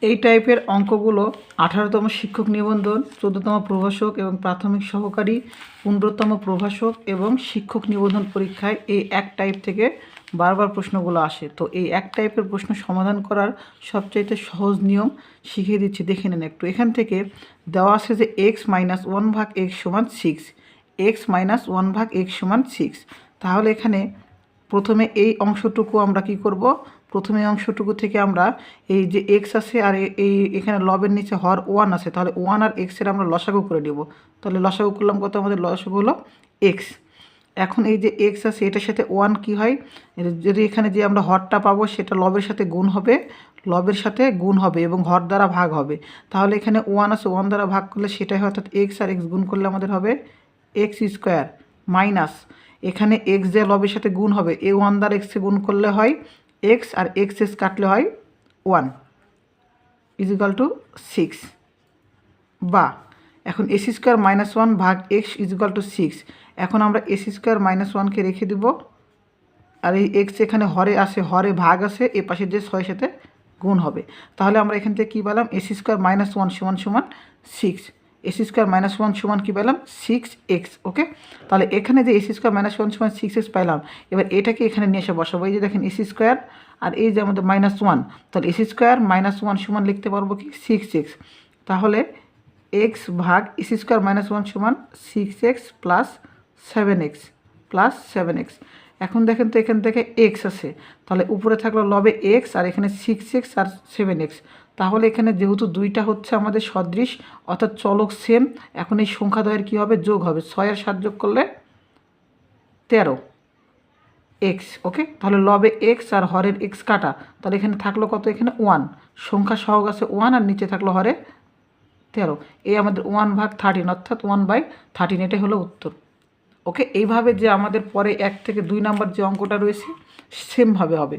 এই টাইপের অঙ্কগুলো 18তম শিক্ষক নিবন্ধন, 14তম প্রভাষক এবং প্রাথমিক সহকারী, 15তম প্রভাষক এবং শিক্ষক নিবন্ধন পরীক্ষায় এই এক টাইপ থেকে বারবার প্রশ্নগুলো আসে। তো এই এক টাইপের প্রশ্ন সমাধান করার সবচাইতে সহজ নিয়ম শিখিয়ে দিচ্ছি, দেখে নেন একটু। এখান থেকে দেওয়া আছে যে x-1/x = 6, x-1/x = 6। তাহলে এখানে প্রথমে এই অংশটুকু আমরা কি করব, প্রথমে অংশটুকু থেকে আমরা এই যে x আছে আর এই এখানে লবের নিচে হর 1 আছে, তাহলে 1 আর x এর আমরা লসাগু করে দেব। তাহলে লসাগু করলাম কত, আমাদের লসাগু হলো x। এখন এই যে x আছে এটার সাথে 1 কি হয়, যদি এখানে যে আমরা হরটা পাবো সেটা লবের সাথে গুণ হবে, লবের সাথে গুণ হবে এবং হর দ্বারা ভাগ হবে। তাহলে এখানে 1 আছে, 1 দ্বারা ভাগ করলে সেটাই হয়, অর্থাৎ x আর x গুণ করলে আমাদের হবে x² মাইনাস এখানে x যে লবের সাথে গুণ হবে, এই 1 দ্বারা x গুণ করলে হয় x আর x কাটলে হয় 1 = 6। বা এখন ac² - 1/x = 6। এখন আমরা ac² - 1কে রেখে দিব, আর এই x এখানে হরে আসে, হরে ভাগ আছে, এ পাশে যে 6 সাথে গুণ হবে। তাহলে আমরা এখান থেকে কী পেলাম, ac² - 1 = 6। ac² - 1 সমান কী পেলাম, 6x। ওকে, তাহলে এখানে যে ac² - 1 = 6x পাইলাম, এবার এটাকে এখানে নিয়ে এসে বসাবো। এই যে দেখেন ac² আর এই যে আমাদের -1, তাহলে ac² - 1 সমান লিখতে পারবো কি 6x। তাহলে x ভাগ ac² - 1 সমান 6x + 7x। এখন দেখেন তো এখান থেকে x আছে, তাহলে উপরে থাকলো লবে x আর এখানে 6x আর 7x। তাহলে এখানে যেহেতু দুইটা হচ্ছে আমাদের সদৃশ অর্থাৎ চলক সেম, এখন এই সংখ্যাদ্বয়ের কী হবে, যোগ হবে। 6 আর 7 যোগ করলে 13x। ওকে, তাহলে লবে x আর হরের x কাটা, তাহলে এখানে থাকলো কত, এখানে 1, সংখ্যা সহগ আছে 1 আর নিচে থাকলো হরে 13। এই আমাদের 1/13 অর্থাৎ 1/13, এটাই হলো উত্তর। ওকে, এইভাবে যে আমাদের পরে 1 থেকে 2 নাম্বার যে অঙ্কটা রয়েছে সেমভাবে হবে।